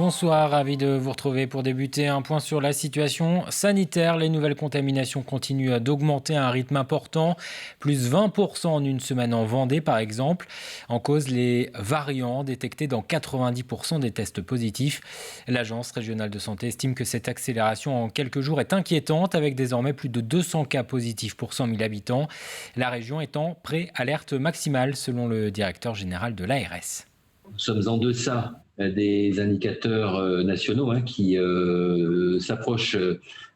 Bonsoir, ravi de vous retrouver pour débuter un point sur la situation sanitaire. Les nouvelles contaminations continuent d'augmenter à un rythme important, plus 20% en une semaine en Vendée par exemple. En cause, les variants détectés dans 90% des tests positifs. L'Agence régionale de santé estime que cette accélération en quelques jours est inquiétante, avec désormais plus de 200 cas positifs pour 100 000 habitants. La région est en pré-alerte maximale selon le directeur général de l'ARS. Nous sommes en deçà des indicateurs nationaux qui s'approchent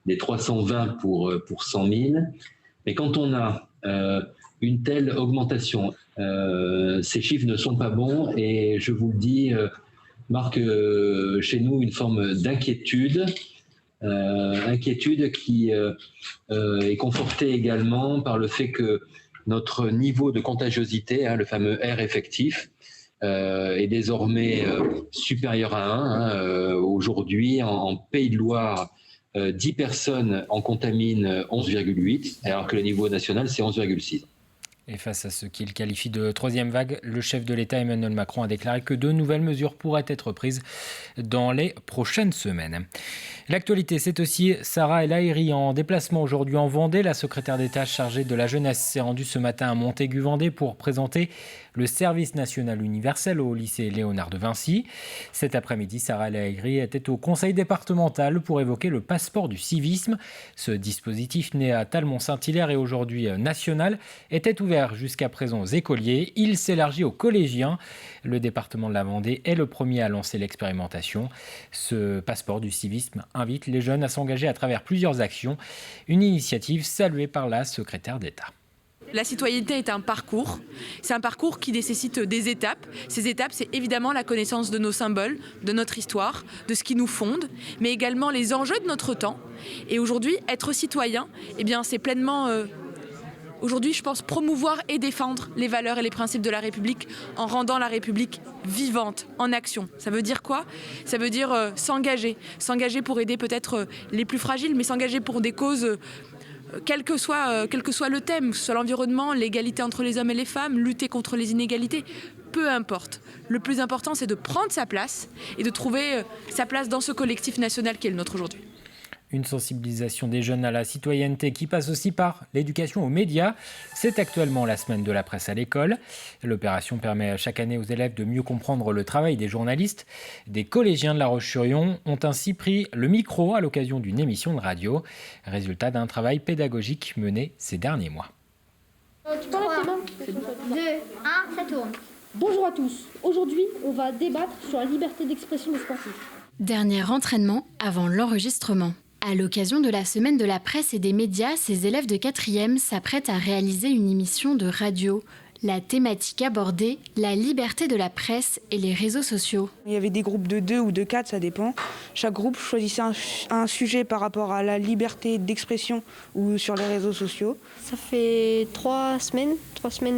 des 320 pour 100 000. Mais quand on a une telle augmentation, ces chiffres ne sont pas bons et je vous le dis, marque chez nous une forme d'inquiétude. Inquiétude qui est confortée également par le fait que notre niveau de contagiosité, le fameux R effectif, est désormais supérieur à 1. Aujourd'hui, en Pays de Loire, 10 personnes en contaminent 11,8, alors que le niveau national, c'est 11,6. Et face à ce qu'il qualifie de troisième vague, le chef de l'État Emmanuel Macron a déclaré que de nouvelles mesures pourraient être prises dans les prochaines semaines. L'actualité, c'est aussi Sarah El Haïry en déplacement aujourd'hui en Vendée. La secrétaire d'État chargée de la jeunesse s'est rendue ce matin à Montaigu-Vendée pour présenter le service national universel au lycée Léonard de Vinci. Cet après-midi, Sarah El Haïry était au conseil départemental pour évoquer le passeport du civisme. Ce dispositif né à Talmont-Saint-Hilaire et aujourd'hui national était ouvert jusqu'à présent aux écoliers. Il s'élargit aux collégiens. Le département de la Vendée est le premier à lancer l'expérimentation. Ce passeport du civisme invite les jeunes à s'engager à travers plusieurs actions. Une initiative saluée par la secrétaire d'État. La citoyenneté est un parcours. C'est un parcours qui nécessite des étapes. Ces étapes, c'est évidemment la connaissance de nos symboles, de notre histoire, de ce qui nous fonde, mais également les enjeux de notre temps. Et aujourd'hui, être citoyen, c'est pleinement... Aujourd'hui, je pense promouvoir et défendre les valeurs et les principes de la République en rendant la République vivante, en action. Ça veut dire quoi ? Ça veut dire s'engager. S'engager pour aider peut-être les plus fragiles, mais s'engager pour des causes... Quel que soit le thème, que ce soit l'environnement, l'égalité entre les hommes et les femmes, lutter contre les inégalités, peu importe. Le plus important, c'est de prendre sa place et de trouver sa place dans ce collectif national qui est le nôtre aujourd'hui. Une sensibilisation des jeunes à la citoyenneté qui passe aussi par l'éducation aux médias. C'est actuellement la semaine de la presse à l'école. L'opération permet chaque année aux élèves de mieux comprendre le travail des journalistes. Des collégiens de La Roche-sur-Yon ont ainsi pris le micro à l'occasion d'une émission de radio. Résultat d'un travail pédagogique mené ces derniers mois. 3, 2, 1, ça tourne. Bonjour à tous. Aujourd'hui, on va débattre sur la liberté d'expression des sportifs. Dernier entraînement avant l'enregistrement. À l'occasion de la semaine de la presse et des médias, ces élèves de 4e s'apprêtent à réaliser une émission de radio. La thématique abordée, la liberté de la presse et les réseaux sociaux. Il y avait des groupes de 2 ou de 4, ça dépend. Chaque groupe choisissait un sujet par rapport à la liberté d'expression ou sur les réseaux sociaux. Ça fait 3 semaines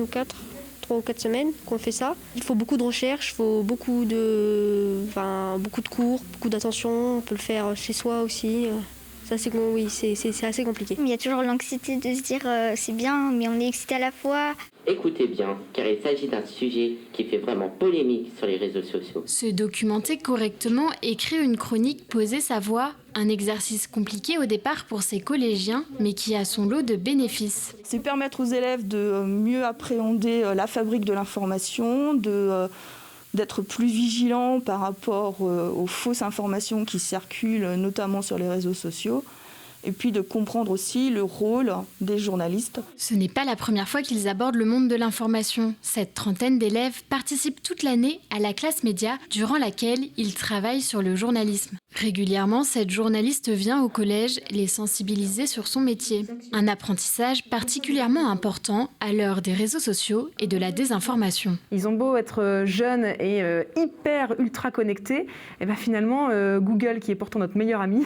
ou 4. 3 ou 4 semaines qu'on fait ça. Il faut beaucoup de recherche, il faut beaucoup de cours, beaucoup d'attention. On peut le faire chez soi aussi. Ça, c'est assez compliqué. Il y a toujours l'anxiété de se dire c'est bien, mais on est excité à la fois. Écoutez bien, car il s'agit d'un sujet qui fait vraiment polémique sur les réseaux sociaux. Se documenter correctement, écrire une chronique, poser sa voix, un exercice compliqué au départ pour ces collégiens, mais qui a son lot de bénéfices. C'est permettre aux élèves de mieux appréhender la fabrique de l'information, d'être plus vigilants par rapport aux fausses informations qui circulent, notamment sur les réseaux sociaux. Et puis de comprendre aussi le rôle des journalistes. Ce n'est pas la première fois qu'ils abordent le monde de l'information. Cette trentaine d'élèves participent toute l'année à la classe média, durant laquelle ils travaillent sur le journalisme. Régulièrement, cette journaliste vient au collège les sensibiliser sur son métier. Un apprentissage particulièrement important à l'heure des réseaux sociaux et de la désinformation. Ils ont beau être jeunes et hyper ultra connectés, et finalement Google, qui est pourtant notre meilleur ami,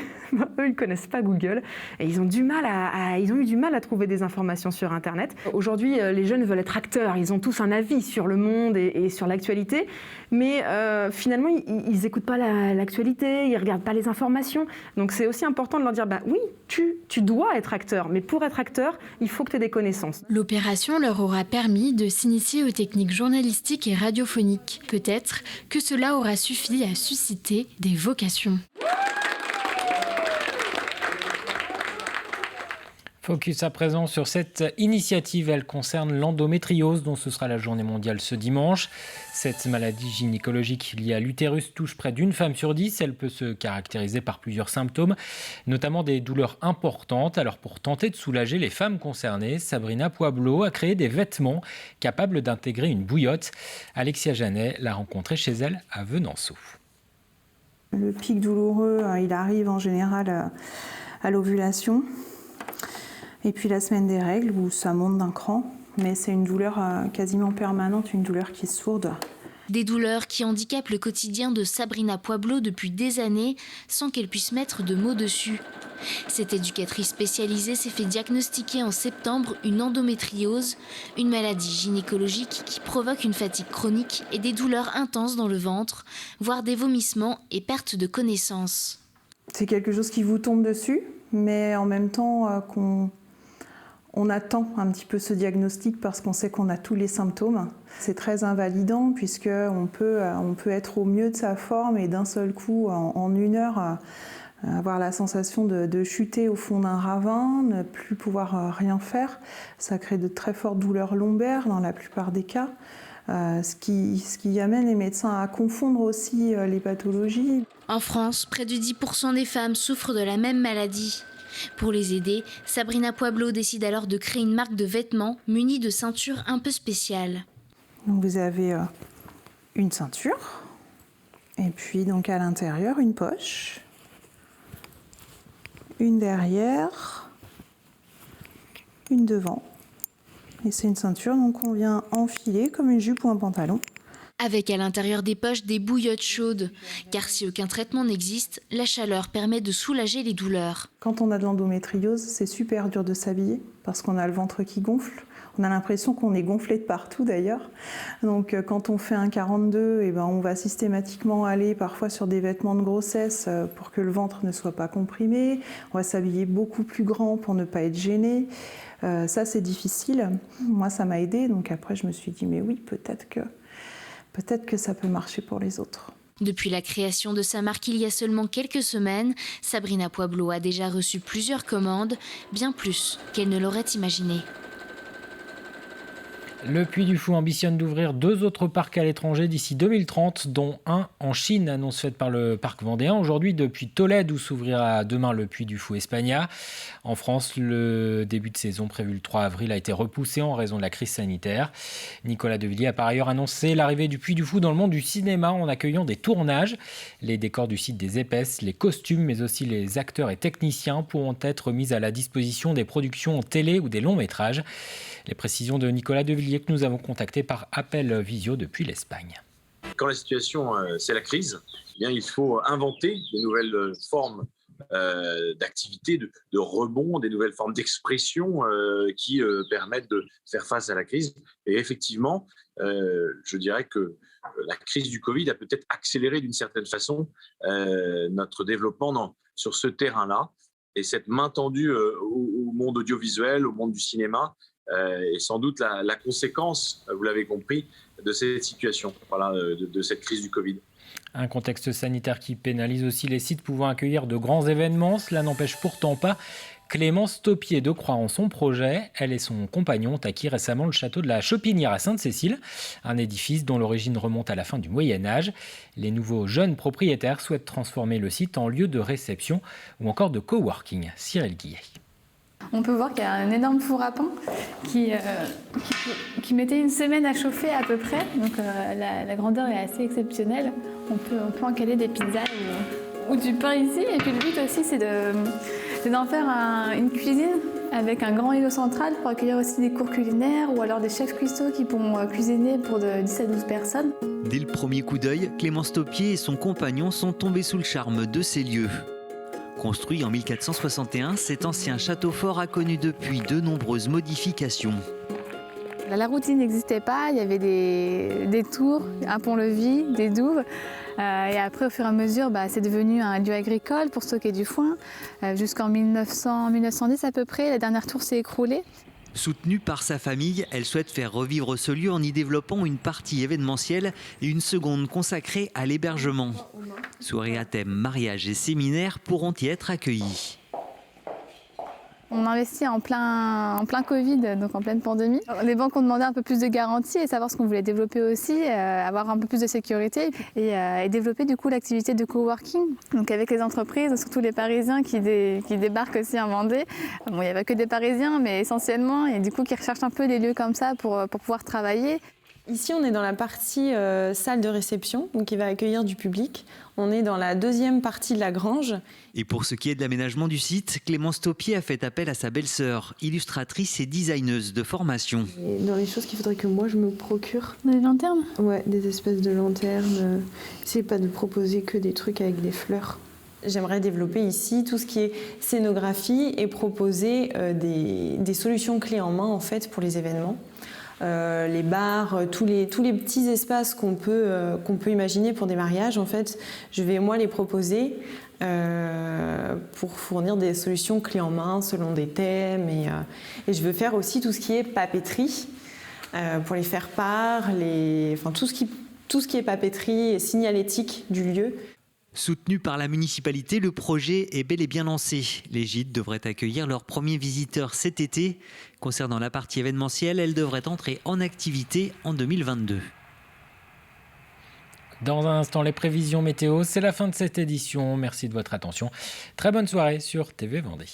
eux ils ne connaissent pas Google. Et ils ont eu du mal à trouver des informations sur Internet. Aujourd'hui, les jeunes veulent être acteurs. Ils ont tous un avis sur le monde et sur l'actualité. Mais finalement, ils n'écoutent pas l'actualité, ils ne regardent pas les informations. Donc c'est aussi important de leur dire, oui, tu dois être acteur. Mais pour être acteur, il faut que tu aies des connaissances. L'opération leur aura permis de s'initier aux techniques journalistiques et radiophoniques. Peut-être que cela aura suffi à susciter des vocations. Focus à présent sur cette initiative. Elle concerne l'endométriose, dont ce sera la journée mondiale ce dimanche. Cette maladie gynécologique liée à l'utérus touche près d'une femme sur 10. Elle peut se caractériser par plusieurs symptômes, notamment des douleurs importantes. Alors pour tenter de soulager les femmes concernées, Sabrina Pueblo a créé des vêtements capables d'intégrer une bouillotte. Alexia Janet l'a rencontrée chez elle à Venanceau. Le pic douloureux, il arrive en général à l'ovulation. Et puis la semaine des règles, où ça monte d'un cran, mais c'est une douleur quasiment permanente, une douleur qui est sourde. Des douleurs qui handicapent le quotidien de Sabrina Pueblo depuis des années, sans qu'elle puisse mettre de mots dessus. Cette éducatrice spécialisée s'est fait diagnostiquer en septembre une endométriose, une maladie gynécologique qui provoque une fatigue chronique et des douleurs intenses dans le ventre, voire des vomissements et perte de connaissance. C'est quelque chose qui vous tombe dessus, mais en même temps on attend un petit peu ce diagnostic parce qu'on sait qu'on a tous les symptômes. C'est très invalidant puisqu'on peut être au mieux de sa forme et d'un seul coup, en une heure, avoir la sensation de chuter au fond d'un ravin, ne plus pouvoir rien faire. Ça crée de très fortes douleurs lombaires dans la plupart des cas, ce qui amène les médecins à confondre aussi les pathologies. En France, près de 10% des femmes souffrent de la même maladie. Pour les aider, Sabrina Pueblo décide alors de créer une marque de vêtements munie de ceintures un peu spéciales. Donc vous avez une ceinture, et puis donc à l'intérieur une poche, une derrière, une devant. Et c'est une ceinture donc qu'on vient enfiler comme une jupe ou un pantalon. Avec à l'intérieur des poches des bouillottes chaudes, car si aucun traitement n'existe, la chaleur permet de soulager les douleurs. Quand on a de l'endométriose, c'est super dur de s'habiller parce qu'on a le ventre qui gonfle. On a l'impression qu'on est gonflé de partout d'ailleurs. Donc quand on fait un 42, on va systématiquement aller parfois sur des vêtements de grossesse pour que le ventre ne soit pas comprimé. On va s'habiller beaucoup plus grand pour ne pas être gêné. Ça c'est difficile. Moi ça m'a aidée, donc après je me suis dit mais oui, peut-être que ça peut marcher pour les autres. Depuis la création de sa marque il y a seulement quelques semaines, Sabrina Pueblo a déjà reçu plusieurs commandes, bien plus qu'elle ne l'aurait imaginé. Le Puy du Fou ambitionne d'ouvrir 2 autres parcs à l'étranger d'ici 2030, dont un en Chine, annonce faite par le parc vendéen. Aujourd'hui, depuis Tolède, où s'ouvrira demain le Puy du Fou Espagna. En France, le début de saison prévu le 3 avril a été repoussé en raison de la crise sanitaire. Nicolas Devilliers a par ailleurs annoncé l'arrivée du Puy du Fou dans le monde du cinéma en accueillant des tournages. Les décors du site des épaisses, les costumes, mais aussi les acteurs et techniciens pourront être mis à la disposition des productions en télé ou des longs métrages. Les précisions de Nicolas Devilliers que nous avons contacté par appel visio depuis l'Espagne. Quand la situation, c'est la crise, il faut inventer de nouvelles formes d'activité, de rebond, des nouvelles formes d'expression qui permettent de faire face à la crise. Et effectivement, je dirais que la crise du Covid a peut-être accéléré d'une certaine façon notre développement sur ce terrain-là. Et cette main tendue au monde audiovisuel, au monde du cinéma, est sans doute la conséquence, vous l'avez compris, de cette situation, de cette crise du Covid. Un contexte sanitaire qui pénalise aussi les sites pouvant accueillir de grands événements. Cela n'empêche pourtant pas Clémence Taupier de croire en son projet. Elle et son compagnon ont acquis récemment le château de la Chopinière à Sainte-Cécile, un édifice dont l'origine remonte à la fin du Moyen-Âge. Les nouveaux jeunes propriétaires souhaitent transformer le site en lieu de réception ou encore de coworking. Cyril Guillet. On peut voir qu'il y a un énorme four à pain qui mettait une semaine à chauffer à peu près. Donc la grandeur est assez exceptionnelle. On peut en caler des pizzas ou du pain ici. Et puis le but aussi, c'est d'en faire une cuisine avec un grand îlot central pour accueillir aussi des cours culinaires ou alors des chefs cuistots qui pourront cuisiner pour de 10 à 12 personnes. Dès le premier coup d'œil, Clémence Taupier et son compagnon sont tombés sous le charme de ces lieux. Construit en 1461, cet ancien château fort a connu depuis de nombreuses modifications. La routine n'existait pas, il y avait des tours, un pont-levis, des douves. Et après, au fur et à mesure, c'est devenu un lieu agricole pour stocker du foin. Jusqu'en 1910 à peu près, la dernière tour s'est écroulée. Soutenue par sa famille, elle souhaite faire revivre ce lieu en y développant une partie événementielle et une seconde consacrée à l'hébergement. Soirées à thème, mariage et séminaires pourront y être accueillis. On investit en plein Covid, donc en pleine pandémie. Les banques ont demandé un peu plus de garanties et savoir ce qu'on voulait développer aussi, avoir un peu plus de sécurité et développer du coup l'activité de coworking. Donc avec les entreprises, surtout les Parisiens qui débarquent aussi en Vendée. Bon, il n'y avait que des Parisiens, mais essentiellement, et du coup qui recherchent un peu des lieux comme ça pour pouvoir travailler. Ici, on est dans la partie salle de réception, donc qui va accueillir du public. On est dans la deuxième partie de la grange. Et pour ce qui est de l'aménagement du site, Clémence Taupier a fait appel à sa belle-sœur, illustratrice et designeuse de formation. Et dans les choses qu'il faudrait que moi je me procure. Des lanternes ? Ouais, des espèces de lanternes. C'est pas de proposer que des trucs avec des fleurs. J'aimerais développer ici tout ce qui est scénographie et proposer des solutions clés en main en fait pour les événements. Les bars, tous les petits espaces qu'on peut imaginer pour des mariages, en fait, je vais moi les proposer pour fournir des solutions clés en main selon des thèmes et je veux faire aussi tout ce qui est papeterie pour les faire part, tout ce qui est papeterie et signalétique du lieu. Soutenu par la municipalité, le projet est bel et bien lancé. Les gîtes devraient accueillir leurs premiers visiteurs cet été. Concernant la partie événementielle, elle devrait entrer en activité en 2022. Dans un instant, les prévisions météo. C'est la fin de cette édition. Merci de votre attention. Très bonne soirée sur TV Vendée.